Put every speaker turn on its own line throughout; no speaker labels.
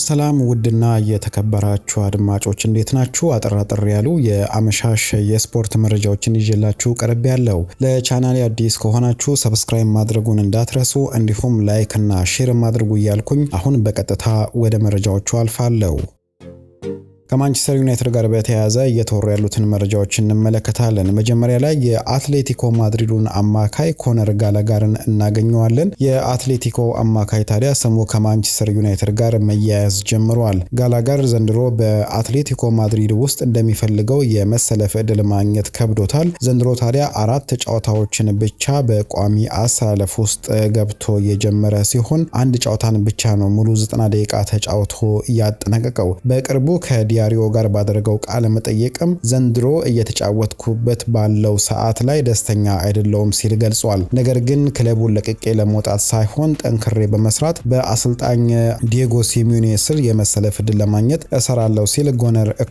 ሰላም ውድና የተከበራችሁ አድማጮች እንዴት ናችሁ? አጠራጥር ያሉ የአመሻሽ የስፖርት መረጃዎችን ይዤላችሁ ቀርብ ያለው። ለቻናሌ አዲስ ከሆናችሁ ሰብስክራይብ ማድረጉን እንዳትረሱ፣ እንዲሁም ላይክ እና ሼር ማድረጉ እያልኩኝ አሁን በቀጥታ ወደ መረጃዎቹ አልፋለሁ። ከማንቸስተር ዩናይትድ ጋር በተያያዘ እየተወሩ ያሉትን መረጃዎች እንመለከታለን። መጀመሪያ ላይ የአትሌቲኮ ማድሪዱን አማካይ ኮነር ጋላጋርን እናገኘዋለን። የአትሌቲኮ አማካይ ታዲያ ስሙ ከማንቸስተር ዩናይትድ ጋር መያያዝ ጀምሯል። ጋላጋር ዘንድሮ በአትሌቲኮ ማድሪድ ውስጥ እንደሚፈልገው የመሰለፍ ዕድል ማግኘት ከብዶታል። ዘንድሮ ታዲያ 4 ጨዋታዎችን ብቻ በቋሚ አሰላለፍ ውስጥ ገብቶ የጀመረ ሲሆን አንድ ጨዋታን ብቻ ነው ሙሉ 90 ደቂቃ ተጫውቶ ያጠናቀቀው። በቅርቡ ዲያሪዮ ጋር ባደረገው ቃለ መጠይቅም ዘንድሮ እየተጫወትኩበት ባለው ሰዓት ላይ ደስተኛ አይደለውም ሲል ገልጿል። ነገር ግን ክለቡን ለቅቄ ለመውጣት ሳይሆን ጠንክሬ በመስራት በአሰልጣኝ ዲየጎ ሲሚዮኔ ስር የመሰለፍ ዕድል ለማግኘት እሰራለሁ ሲል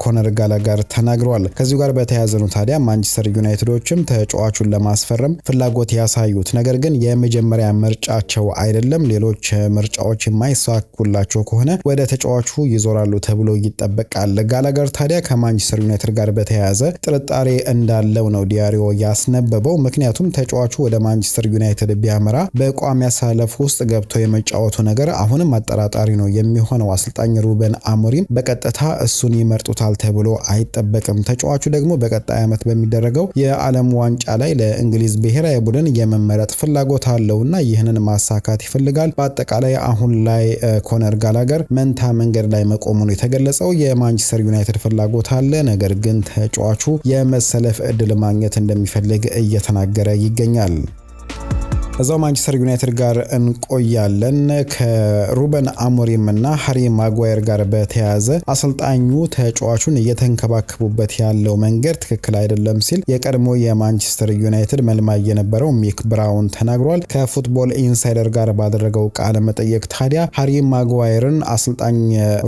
ኮነር ጋላጋር ተናግሯል። ከዚሁ ጋር በተያያዘ ነው ታዲያ ማንቸስተር ዩናይትዶችም ተጫዋቹን ለማስፈረም ፍላጎት ያሳዩት። ነገር ግን የመጀመሪያ ምርጫቸው አይደለም። ሌሎች ምርጫዎች የማይሳኩላቸው ከሆነ ወደ ተጫዋቹ ይዞራሉ ተብሎ ይጠበቃል። ጋላጋር ታዲያ ከማንቸስተር ዩናይትድ ጋር በተያያዘ ጥርጣሬ እንዳለው ነው ዲያሪዮ ያስነበበው። ምክንያቱም ተጫዋቹ ወደ ማንቸስተር ዩናይትድ ቢያመራ በቋሚ አሰላለፍ ውስጥ ገብቶ የመጫወቱ ነገር አሁንም አጠራጣሪ ነው የሚሆነው። አሰልጣኝ ሩበን አሞሪም በቀጥታ እሱን ይመርጡታል ተብሎ አይጠበቅም። ተጫዋቹ ደግሞ በቀጣይ ዓመት በሚደረገው የዓለም ዋንጫ ላይ ለእንግሊዝ ብሔራዊ ቡድን የመመረጥ ፍላጎት አለውና ይህንን ማሳካት ይፈልጋል። በአጠቃላይ አሁን ላይ ኮነር ጋላጋር መንታ መንገድ ላይ መቆሙን የተገለጸው የማንቸስተር ዩናይትድ ፍላጎት አለ። ነገር ግን ተጫዋቹ የመሰለፍ ዕድል ማግኘት እንደሚፈልግ እየተናገረ ይገኛል። እዛው ማንቸስተር ዩናይትድ ጋር እንቆያለን። ከሩበን አሞሪም እና ሃሪ ማጓየር ጋር በተያያዘ አሰልጣኙ ተጫዋቹን እየተንከባከቡበት ያለው መንገድ ትክክል አይደለም ሲል የቀድሞ የማንቸስተር ዩናይትድ መልማይ የነበረው ሚክ ብራውን ተናግሯል። ከፉትቦል ኢንሳይደር ጋር ባደረገው ቃለ መጠይቅ ታዲያ ሃሪ ማጓየርን አሰልጣኝ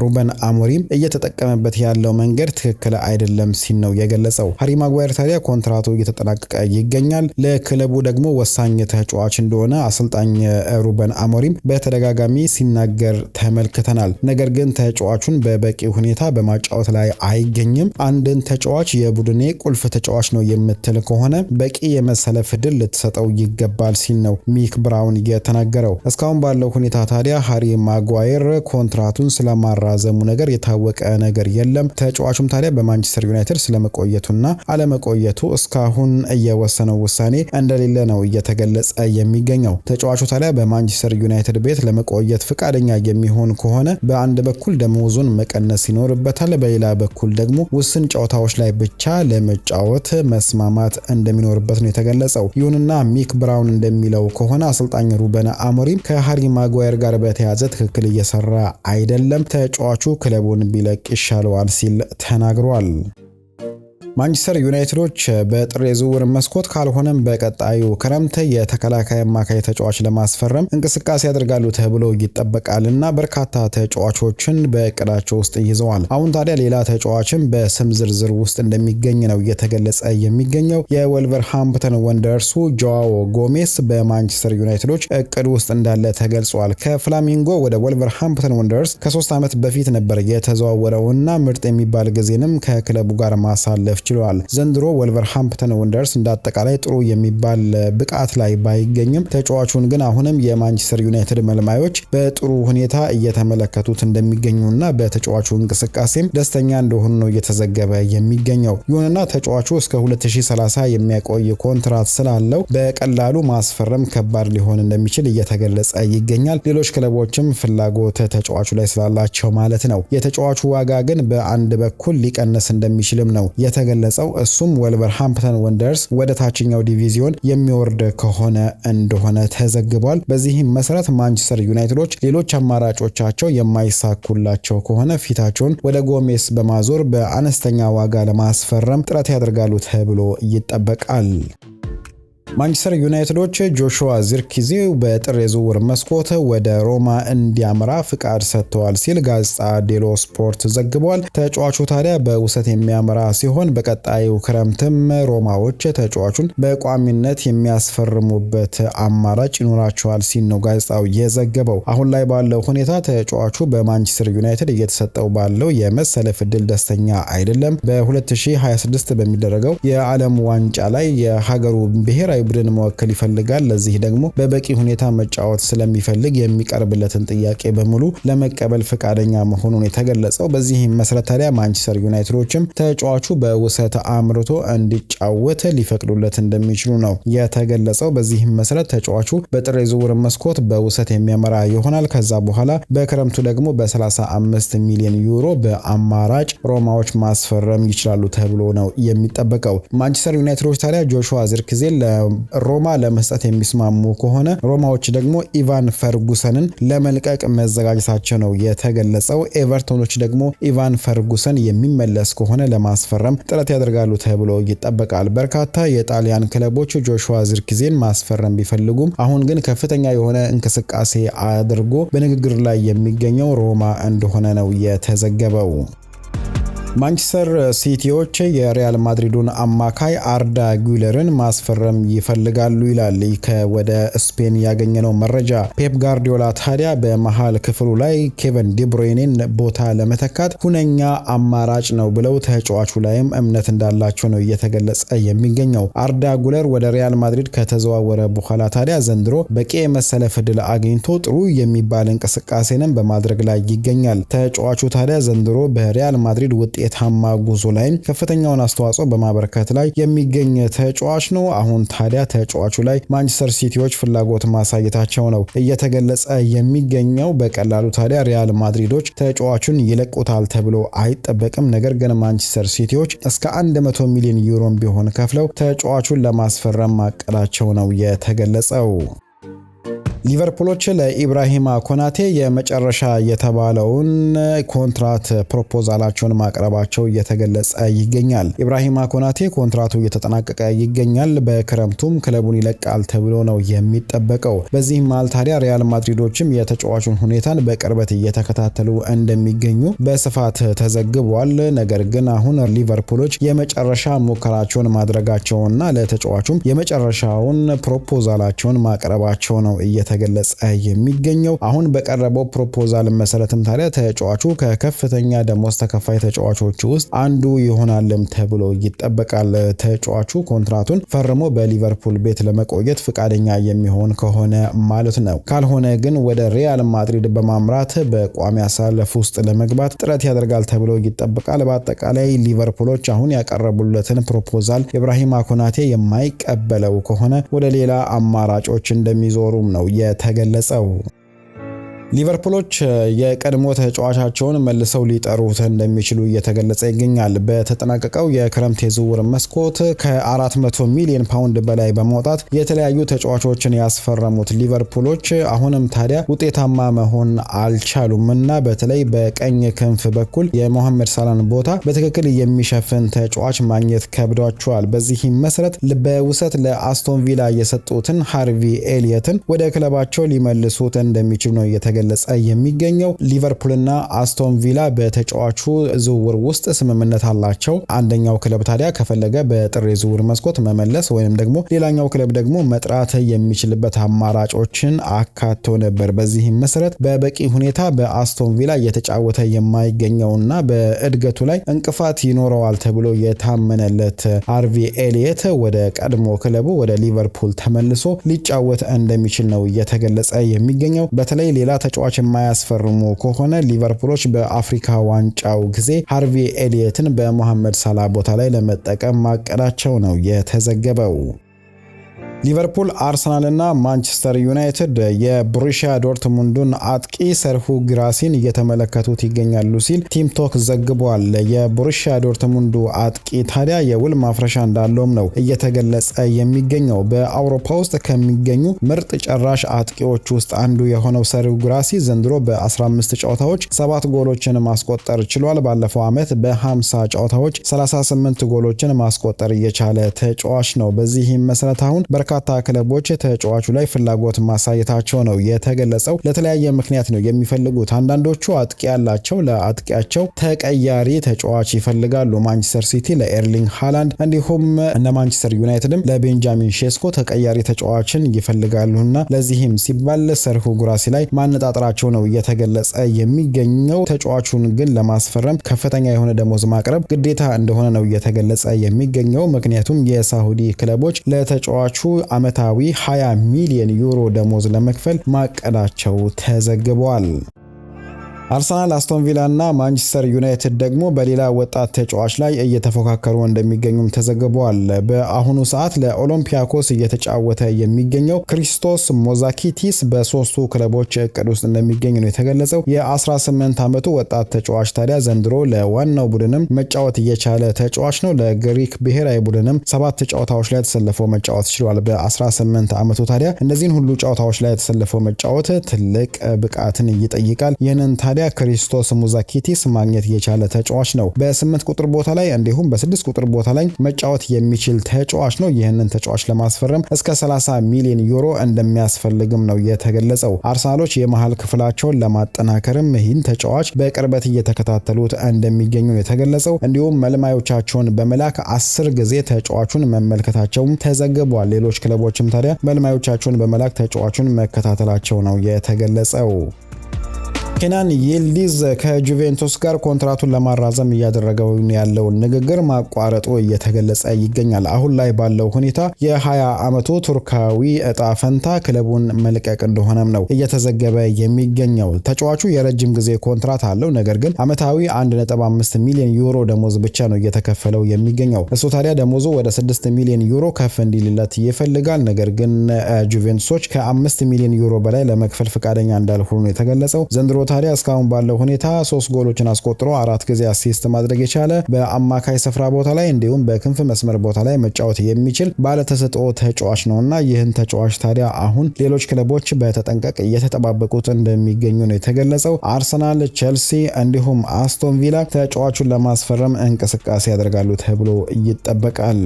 ሩበን አሞሪም እየተጠቀመበት ያለው መንገድ ትክክል አይደለም ሲል ነው የገለጸው። ሃሪ ማጓየር ታዲያ ኮንትራቱ እየተጠናቀቀ ይገኛል። ለክለቡ ደግሞ ወሳኝ ተጫዋች እንደሆነ አሰልጣኝ ሩበን አሞሪም በተደጋጋሚ ሲናገር ተመልክተናል። ነገር ግን ተጫዋቹን በበቂ ሁኔታ በማጫወት ላይ አይገኝም። አንድን ተጫዋች የቡድኔ ቁልፍ ተጫዋች ነው የምትል ከሆነ በቂ የመሰለፍ ዕድል ልትሰጠው ይገባል ሲል ነው ሚክ ብራውን የተናገረው። እስካሁን ባለው ሁኔታ ታዲያ ሃሪ ማጓየር ኮንትራቱን ስለማራዘሙ ነገር የታወቀ ነገር የለም። ተጫዋቹም ታዲያ በማንቸስተር ዩናይትድ ስለመቆየቱና አለመቆየቱ እስካሁን እየወሰነው ውሳኔ እንደሌለ ነው እየተገለጸ የሚገኘው። ተጫዋቹ ታዲያ በማንቸስተር ዩናይትድ ቤት ለመቆየት ፍቃደኛ የሚሆን ከሆነ በአንድ በኩል ደሞዙን መቀነስ ይኖርበታል፣ በሌላ በኩል ደግሞ ውስን ጨዋታዎች ላይ ብቻ ለመጫወት መስማማት እንደሚኖርበት ነው የተገለጸው። ይሁንና ሚክ ብራውን እንደሚለው ከሆነ አሰልጣኝ ሩበን አሞሪም ከሃሪ ማጓየር ጋር በተያያዘ ትክክል እየሰራ አይደለም፣ ተጫዋቹ ክለቡን ቢለቅ ይሻለዋል ሲል ተናግሯል። ማንቸስተር ዩናይትዶች በጥር የዝውውር መስኮት ካልሆነም በቀጣዩ ክረምት የተከላካይ አማካይ ተጫዋች ለማስፈረም እንቅስቃሴ ያደርጋሉ ተብሎ ይጠበቃልና በርካታ ተጫዋቾችን በእቅዳቸው ውስጥ ይዘዋል። አሁን ታዲያ ሌላ ተጫዋችም በስም ዝርዝር ውስጥ እንደሚገኝ ነው እየተገለጸ የሚገኘው። የወልቨርሃምፕተን ወንደርሱ ጆዋዎ ጎሜስ በማንቸስተር ዩናይትዶች እቅድ ውስጥ እንዳለ ተገልጿል። ከፍላሚንጎ ወደ ወልቨርሃምፕተን ወንደርስ ከ3 ዓመት በፊት ነበር የተዘዋወረውና ምርጥ የሚባል ጊዜንም ከክለቡ ጋር ማሳለፍ ችሏል። ዘንድሮ ወልቨርሃምፕተን ወንደርስ እንዳጠቃላይ ጥሩ የሚባል ብቃት ላይ ባይገኝም ተጫዋቹን ግን አሁንም የማንቸስተር ዩናይትድ መልማዮች በጥሩ ሁኔታ እየተመለከቱት እንደሚገኙና በተጫዋቹ እንቅስቃሴም ደስተኛ እንደሆኑ ነው እየተዘገበ የሚገኘው። ይሁንና ተጫዋቹ እስከ 2030 የሚያቆይ ኮንትራት ስላለው በቀላሉ ማስፈረም ከባድ ሊሆን እንደሚችል እየተገለጸ ይገኛል። ሌሎች ክለቦችም ፍላጎት ተጫዋቹ ላይ ስላላቸው ማለት ነው። የተጫዋቹ ዋጋ ግን በአንድ በኩል ሊቀንስ እንደሚችልም ነው የተገለጸው። እሱም ወልቨርሃምፕተን ወንደርስ ወደ ታችኛው ዲቪዚዮን የሚወርድ ከሆነ እንደሆነ ተዘግቧል። በዚህም መሰረት ማንቸስተር ዩናይትዶች ሌሎች አማራጮቻቸው የማይሳኩላቸው ከሆነ ፊታቸውን ወደ ጎሜስ በማዞር በአነስተኛ ዋጋ ለማስፈረም ጥረት ያደርጋሉ ተብሎ ይጠበቃል። ማንቸስተር ዩናይትዶች ጆሹዋ ዚርክዚ በጥር የዝውውር መስኮት ወደ ሮማ እንዲያመራ ፍቃድ ሰጥተዋል ሲል ጋዜጣ ዴሎ ስፖርት ዘግቧል። ተጫዋቹ ታዲያ በውሰት የሚያመራ ሲሆን በቀጣዩ ክረምትም ሮማዎች ተጫዋቹን በቋሚነት የሚያስፈርሙበት አማራጭ ይኖራቸዋል ሲል ነው ጋዜጣው የዘገበው። አሁን ላይ ባለው ሁኔታ ተጫዋቹ በማንቸስተር ዩናይትድ እየተሰጠው ባለው የመሰለፍ ዕድል ደስተኛ አይደለም። በ2026 በሚደረገው የዓለም ዋንጫ ላይ የሀገሩ ብሔራዊ ቡድን መወከል ይፈልጋል። ለዚህ ደግሞ በበቂ ሁኔታ መጫወት ስለሚፈልግ የሚቀርብለትን ጥያቄ በሙሉ ለመቀበል ፈቃደኛ መሆኑን የተገለጸው። በዚህም መሰረት ታዲያ ማንቸስተር ዩናይትዶችም ተጫዋቹ በውሰት አምርቶ እንዲጫወት ሊፈቅዱለት እንደሚችሉ ነው የተገለጸው። በዚህም መሰረት ተጫዋቹ በጥር የዝውውር መስኮት በውሰት የሚያመራ ይሆናል። ከዛ በኋላ በክረምቱ ደግሞ በ35 ሚሊዮን ዩሮ በአማራጭ ሮማዎች ማስፈረም ይችላሉ ተብሎ ነው የሚጠበቀው። ማንቸስተር ዩናይትዶች ታዲያ ጆሹዋ ዚርክዚን ሮማ ለመስጠት የሚስማሙ ከሆነ ሮማዎች ደግሞ ኢቫን ፈርጉሰንን ለመልቀቅ መዘጋጀታቸው ነው የተገለጸው። ኤቨርቶኖች ደግሞ ኢቫን ፈርጉሰን የሚመለስ ከሆነ ለማስፈረም ጥረት ያደርጋሉ ተብሎ ይጠበቃል። በርካታ የጣሊያን ክለቦች ጆሹዋ ዚርክዚን ማስፈረም ቢፈልጉም አሁን ግን ከፍተኛ የሆነ እንቅስቃሴ አድርጎ በንግግር ላይ የሚገኘው ሮማ እንደሆነ ነው የተዘገበው። ማንቸስተር ሲቲዎች የሪያል ማድሪዱን አማካይ አርዳ ጉለርን ማስፈረም ይፈልጋሉ ይላል ወደ ስፔን ያገኘነው መረጃ። ፔፕ ጋርዲዮላ ታዲያ በመሃል ክፍሉ ላይ ኬቨን ዲብሮይኔን ቦታ ለመተካት ሁነኛ አማራጭ ነው ብለው ተጫዋቹ ላይም እምነት እንዳላቸው ነው እየተገለጸ የሚገኘው። አርዳ ጉለር ወደ ሪያል ማድሪድ ከተዘዋወረ በኋላ ታዲያ ዘንድሮ በቂ የመሰለፍ ዕድል አግኝቶ ጥሩ የሚባል እንቅስቃሴንም በማድረግ ላይ ይገኛል። ተጫዋቹ ታዲያ ዘንድሮ በሪያል ማድሪድ ውጤታማ ጉዞ ላይ ከፍተኛውን አስተዋጽኦ በማበረከት ላይ የሚገኝ ተጫዋች ነው። አሁን ታዲያ ተጫዋቹ ላይ ማንቸስተር ሲቲዎች ፍላጎት ማሳየታቸው ነው እየተገለጸ የሚገኘው። በቀላሉ ታዲያ ሪያል ማድሪዶች ተጫዋቹን ይለቁታል ተብሎ አይጠበቅም። ነገር ግን ማንቸስተር ሲቲዎች እስከ 100 ሚሊዮን ዩሮ ቢሆን ከፍለው ተጫዋቹን ለማስፈረም ማቀዳቸው ነው የተገለጸው። ሊቨርፑሎች ለኢብራሂማ ኮናቴ የመጨረሻ የተባለውን ኮንትራት ፕሮፖዛላቸውን ማቅረባቸው እየተገለጸ ይገኛል። ኢብራሂማ ኮናቴ ኮንትራቱ እየተጠናቀቀ ይገኛል። በክረምቱም ክለቡን ይለቃል ተብሎ ነው የሚጠበቀው። በዚህም መሃል ታዲያ ሪያል ማድሪዶችም የተጫዋቹን ሁኔታን በቅርበት እየተከታተሉ እንደሚገኙ በስፋት ተዘግቧል። ነገር ግን አሁን ሊቨርፑሎች የመጨረሻ ሙከራቸውን ማድረጋቸውና ለተጫዋቹም የመጨረሻውን ፕሮፖዛላቸውን ማቅረባቸው ነው እየተገለጸ የሚገኘው። አሁን በቀረበው ፕሮፖዛል መሰረትም ታዲያ ተጫዋቹ ከከፍተኛ ደሞዝ ተከፋይ ተጫዋቾች ውስጥ አንዱ ይሆናልም ተብሎ ይጠበቃል። ተጫዋቹ ኮንትራቱን ፈርሞ በሊቨርፑል ቤት ለመቆየት ፍቃደኛ የሚሆን ከሆነ ማለት ነው። ካልሆነ ግን ወደ ሪያል ማድሪድ በማምራት በቋሚ አሰላለፍ ውስጥ ለመግባት ጥረት ያደርጋል ተብሎ ይጠበቃል። በአጠቃላይ ሊቨርፑሎች አሁን ያቀረቡለትን ፕሮፖዛል ኢብራሂማ ኮናቴ የማይቀበለው ከሆነ ወደ ሌላ አማራጮች እንደሚዞሩም ነው የተገለጸው። ሊቨርፑሎች የቀድሞ ተጫዋቻቸውን መልሰው ሊጠሩት እንደሚችሉ እየተገለጸ ይገኛል። በተጠናቀቀው የክረምት የዝውውር መስኮት ከ400 ሚሊዮን ፓውንድ በላይ በማውጣት የተለያዩ ተጫዋቾችን ያስፈረሙት ሊቨርፑሎች አሁንም ታዲያ ውጤታማ መሆን አልቻሉምና በተለይ በቀኝ ክንፍ በኩል የሞሐመድ ሳላህን ቦታ በትክክል የሚሸፍን ተጫዋች ማግኘት ከብዷቸዋል። በዚህም መሰረት በውሰት ለአስቶን ቪላ የሰጡትን ሃርቪ ኤሊየትን ወደ ክለባቸው ሊመልሱት እንደሚችሉ ነው የተገለጸ የሚገኘው። ሊቨርፑልና አስቶን ቪላ በተጫዋቹ ዝውውር ውስጥ ስምምነት አላቸው። አንደኛው ክለብ ታዲያ ከፈለገ በጥር የዝውውር መስኮት መመለስ ወይም ደግሞ ሌላኛው ክለብ ደግሞ መጥራት የሚችልበት አማራጮችን አካቶ ነበር። በዚህም መሰረት በበቂ ሁኔታ በአስቶን ቪላ እየተጫወተ የማይገኘውና በእድገቱ ላይ እንቅፋት ይኖረዋል ተብሎ የታመነለት ሃርቪ ኤሊየት ወደ ቀድሞ ክለቡ ወደ ሊቨርፑል ተመልሶ ሊጫወት እንደሚችል ነው እየተገለጸ የሚገኘው። በተለይ ሌላ ተጫዋች የማያስፈርሙ ከሆነ ሊቨርፑሎች በአፍሪካ ዋንጫው ጊዜ ሃርቪ ኤሊየትን በሞሐመድ ሳላህ ቦታ ላይ ለመጠቀም ማቀዳቸው ነው የተዘገበው። ሊቨርፑል፣ አርሰናል እና ማንቸስተር ዩናይትድ የቦሩሲያ ዶርትሙንዱን አጥቂ ሰርሁ ግራሲን እየተመለከቱት ይገኛሉ ሲል ቲም ቶክ ዘግቧል። የቦሩሲያ ዶርትሙንዱ አጥቂ ታዲያ የውል ማፍረሻ እንዳለውም ነው እየተገለጸ የሚገኘው። በአውሮፓ ውስጥ ከሚገኙ ምርጥ ጨራሽ አጥቂዎች ውስጥ አንዱ የሆነው ሰርሁ ግራሲ ዘንድሮ በ15 ጨዋታዎች 7 ጎሎችን ማስቆጠር ችሏል። ባለፈው ዓመት በ50 ጨዋታዎች 38 ጎሎችን ማስቆጠር የቻለ ተጫዋች ነው። በዚህም መሰረት አሁን በርካታ ክለቦች ተጫዋቹ ላይ ፍላጎት ማሳየታቸው ነው የተገለጸው። ለተለያየ ምክንያት ነው የሚፈልጉት። አንዳንዶቹ አጥቂ ያላቸው ለአጥቂያቸው ተቀያሪ ተጫዋች ይፈልጋሉ። ማንቸስተር ሲቲ ለኤርሊንግ ሃላንድ እንዲሁም እነ ማንቸስተር ዩናይትድም ለቤንጃሚን ሼስኮ ተቀያሪ ተጫዋችን ይፈልጋሉና ለዚህም ሲባል ሰርሁ ጉራሲ ላይ ማነጣጠራቸው ነው የተገለጸ የሚገኘው። ተጫዋቹን ግን ለማስፈረም ከፍተኛ የሆነ ደሞዝ ማቅረብ ግዴታ እንደሆነ ነው የተገለጸ የሚገኘው። ምክንያቱም የሳውዲ ክለቦች ለተጫዋቹ አመታዊ 20 ሚሊዮን ዩሮ ደሞዝ ለመክፈል ማቀዳቸው ተዘግቧል። አርሰናል፣ አስቶን ቪላ እና ማንቸስተር ዩናይትድ ደግሞ በሌላ ወጣት ተጫዋች ላይ እየተፎካከሩ እንደሚገኙም ተዘግቧል። በአሁኑ ሰዓት ለኦሎምፒያኮስ እየተጫወተ የሚገኘው ክሪስቶስ ሞዛኪቲስ በሶስቱ ክለቦች እቅድ ውስጥ እንደሚገኝ ነው የተገለጸው። የ18 ዓመቱ ወጣት ተጫዋች ታዲያ ዘንድሮ ለዋናው ቡድንም መጫወት እየቻለ ተጫዋች ነው። ለግሪክ ብሔራዊ ቡድንም 7 ጨዋታዎች ላይ ተሰልፎ መጫወት ችሏል። በ18 ዓመቱ ታዲያ እነዚህን ሁሉ ጨዋታዎች ላይ ተሰልፎ መጫወት ትልቅ ብቃትን ይጠይቃል። ይህንን ታዲያ ክሪስቶስ ሙዛኪቲስ ማግኘት የቻለ ተጫዋች ነው። በ8 ቁጥር ቦታ ላይ እንዲሁም በ6 ቁጥር ቦታ ላይ መጫወት የሚችል ተጫዋች ነው። ይህንን ተጫዋች ለማስፈረም እስከ 30 ሚሊዮን ዩሮ እንደሚያስፈልግም ነው የተገለጸው። አርሰናሎች የመሃል ክፍላቸውን ለማጠናከርም ይህን ተጫዋች በቅርበት እየተከታተሉት እንደሚገኙ ነው የተገለጸው። እንዲሁም መልማዮቻቸውን በመላክ 10 ጊዜ ተጫዋቹን መመልከታቸውም ተዘግቧል። ሌሎች ክለቦችም ታዲያ መልማዮቻቸውን በመላክ ተጫዋቹን መከታተላቸው ነው የተገለጸው። ኬናን ይልዲዝ ከጁቬንቱስ ጋር ኮንትራቱን ለማራዘም እያደረገው ያለውን ንግግር ማቋረጡ እየተገለጸ ይገኛል። አሁን ላይ ባለው ሁኔታ የ20 ዓመቱ ቱርካዊ እጣ ፈንታ ክለቡን መልቀቅ እንደሆነም ነው እየተዘገበ የሚገኘው። ተጫዋቹ የረጅም ጊዜ ኮንትራት አለው። ነገር ግን አመታዊ 1.5 ሚሊዮን ዩሮ ደሞዝ ብቻ ነው እየተከፈለው የሚገኘው። እሱ ታዲያ ደሞዙ ወደ 6 ሚሊዮን ዩሮ ከፍ እንዲልለት ይፈልጋል። ነገር ግን ጁቬንቱሶች ከ5 ሚሊዮን ዩሮ በላይ ለመክፈል ፈቃደኛ እንዳልሆኑ ነው የተገለጸው። ዘንድሮ ታዲያ እስካሁን ባለው ሁኔታ 3 ጎሎችን አስቆጥሮ 4 ጊዜ አሲስት ማድረግ የቻለ በአማካይ ስፍራ ቦታ ላይ እንዲሁም በክንፍ መስመር ቦታ ላይ መጫወት የሚችል ባለተሰጥኦ ተጫዋች ነውና ይህን ተጫዋች ታዲያ አሁን ሌሎች ክለቦች በተጠንቀቅ እየተጠባበቁት እንደሚገኙ ነው የተገለጸው። አርሰናል፣ ቼልሲ እንዲሁም አስቶን ቪላ ተጫዋቹን ለማስፈረም እንቅስቃሴ ያደርጋሉ ተብሎ ይጠበቃል።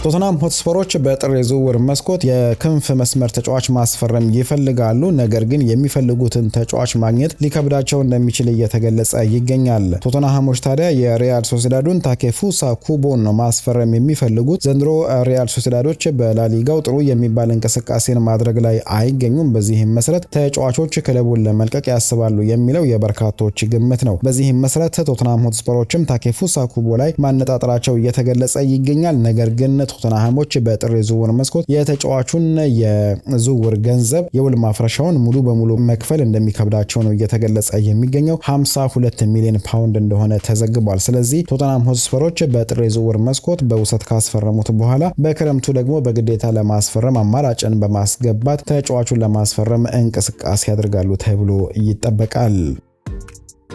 ቶተንሃም ሆትስፐሮች በጥር የዝውውር መስኮት የክንፍ መስመር ተጫዋች ማስፈረም ይፈልጋሉ። ነገር ግን የሚፈልጉትን ተጫዋች ማግኘት ሊከብዳቸው እንደሚችል እየተገለጸ ይገኛል። ቶተንሃሞች ታዲያ የሪያል ሶሲዳዱን ታኬፉሳ ኩቦን ነው ማስፈረም የሚፈልጉት። ዘንድሮ ሪያል ሶሲዳዶች በላሊጋው ጥሩ የሚባል እንቅስቃሴን ማድረግ ላይ አይገኙም። በዚህም መሰረት ተጫዋቾች ክለቡን ለመልቀቅ ያስባሉ የሚለው የበርካቶች ግምት ነው። በዚህም መሰረት ቶተንሃም ሆትስፐሮችም ታኬፉሳ ኩቦ ላይ ማነጣጠራቸው እየተገለጸ ይገኛል። ነገር ግን ቶተንሃሞች በጥር የዝውውር መስኮት የተጫዋቹን የዝውውር ገንዘብ የውል ማፍረሻውን ሙሉ በሙሉ መክፈል እንደሚከብዳቸው ነው እየተገለጸ የሚገኘው። 52 ሚሊዮን ፓውንድ እንደሆነ ተዘግቧል። ስለዚህ ቶተንሃም ሆትስፐሮች በጥር የዝውውር መስኮት በውሰት ካስፈረሙት በኋላ በክረምቱ ደግሞ በግዴታ ለማስፈረም አማራጭን በማስገባት ተጫዋቹን ለማስፈረም እንቅስቃሴ ያደርጋሉ ተብሎ ይጠበቃል።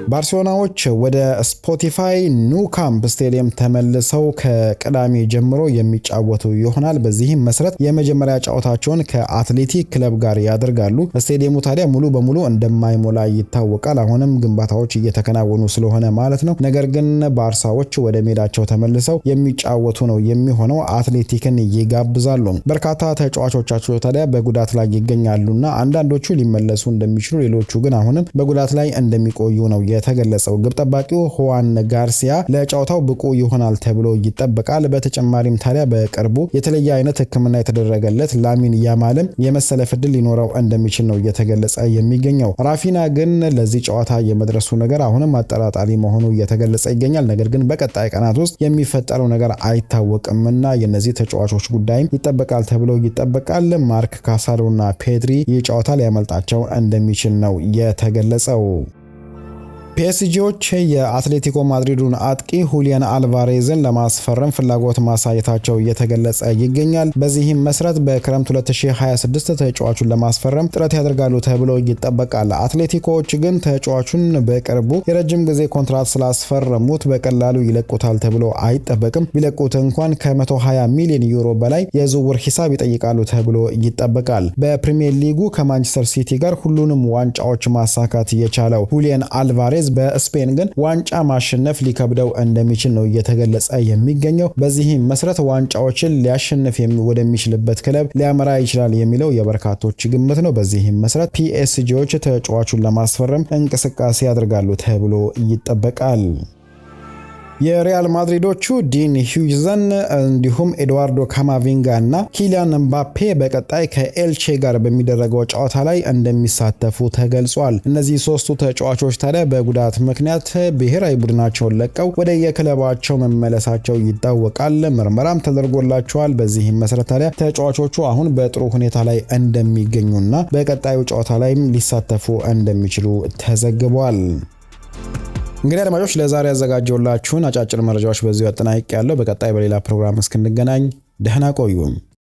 ባርሴሎናዎች ወደ ስፖቲፋይ ኑ ካምፕ ስቴዲየም ተመልሰው ከቅዳሜ ጀምሮ የሚጫወቱ ይሆናል። በዚህም መሰረት የመጀመሪያ ጨዋታቸውን ከአትሌቲክ ክለብ ጋር ያደርጋሉ። ስቴዲየሙ ታዲያ ሙሉ በሙሉ እንደማይሞላ ይታወቃል። አሁንም ግንባታዎች እየተከናወኑ ስለሆነ ማለት ነው። ነገር ግን ባርሳዎች ወደ ሜዳቸው ተመልሰው የሚጫወቱ ነው የሚሆነው። አትሌቲክን ይጋብዛሉ። በርካታ ተጫዋቾቻቸው ታዲያ በጉዳት ላይ ይገኛሉና አንዳንዶቹ ሊመለሱ እንደሚችሉ፣ ሌሎቹ ግን አሁንም በጉዳት ላይ እንደሚቆዩ ነው የተገለጸው። ግብ ጠባቂው ሁዋን ጋርሲያ ለጨዋታው ብቁ ይሆናል ተብሎ ይጠበቃል። በተጨማሪም ታዲያ በቅርቡ የተለየ አይነት ሕክምና የተደረገለት ላሚን ያማልም የመሰለፍ ዕድል ሊኖረው እንደሚችል ነው እየተገለጸ የሚገኘው። ራፊና ግን ለዚህ ጨዋታ የመድረሱ ነገር አሁንም አጠራጣሪ መሆኑ እየተገለጸ ይገኛል። ነገር ግን በቀጣይ ቀናት ውስጥ የሚፈጠረው ነገር አይታወቅምና የነዚህ ተጫዋቾች ጉዳይም ይጠበቃል ተብሎ ይጠበቃል። ማርክ ካሳዶና ፔድሪ ይህ ጨዋታ ሊያመልጣቸው እንደሚችል ነው የተገለጸው። ፒኤስጂዎች የአትሌቲኮ ማድሪዱን አጥቂ ሁሊያን አልቫሬዝን ለማስፈረም ፍላጎት ማሳየታቸው እየተገለጸ ይገኛል። በዚህም መሰረት በክረምት 2026 ተጫዋቹን ለማስፈረም ጥረት ያደርጋሉ ተብሎ ይጠበቃል። አትሌቲኮዎች ግን ተጫዋቹን በቅርቡ የረጅም ጊዜ ኮንትራት ስላስፈረሙት በቀላሉ ይለቁታል ተብሎ አይጠበቅም። ቢለቁት እንኳን ከ120 ሚሊዮን ዩሮ በላይ የዝውውር ሂሳብ ይጠይቃሉ ተብሎ ይጠበቃል። በፕሪሚየር ሊጉ ከማንቸስተር ሲቲ ጋር ሁሉንም ዋንጫዎች ማሳካት የቻለው ሁሊያን አልቫሬዝ ፔሬዝ በስፔን ግን ዋንጫ ማሸነፍ ሊከብደው እንደሚችል ነው እየተገለጸ የሚገኘው። በዚህም መሰረት ዋንጫዎችን ሊያሸንፍ ወደሚችልበት ክለብ ሊያመራ ይችላል የሚለው የበርካቶች ግምት ነው። በዚህም መሰረት ፒኤስጂዎች ተጫዋቹን ለማስፈረም እንቅስቃሴ ያደርጋሉ ተብሎ ይጠበቃል። የሪያል ማድሪዶቹ ዲን ሂውዘን እንዲሁም ኤድዋርዶ ካማቪንጋ እና ኪሊያን ምባፔ በቀጣይ ከኤልቼ ጋር በሚደረገው ጨዋታ ላይ እንደሚሳተፉ ተገልጿል። እነዚህ ሶስቱ ተጫዋቾች ታዲያ በጉዳት ምክንያት ብሔራዊ ቡድናቸውን ለቀው ወደ የክለባቸው መመለሳቸው ይታወቃል። ምርመራም ተደርጎላቸዋል። በዚህም መሰረት ታዲያ ተጫዋቾቹ አሁን በጥሩ ሁኔታ ላይ እንደሚገኙና በቀጣዩ ጨዋታ ላይም ሊሳተፉ እንደሚችሉ ተዘግቧል። እንግዲህ አድማጮች ለዛሬ ያዘጋጀውላችሁን አጫጭር መረጃዎች በዚሁ አጠናቅቄያለሁ። በቀጣይ በሌላ ፕሮግራም እስክንገናኝ ደህና ቆዩን።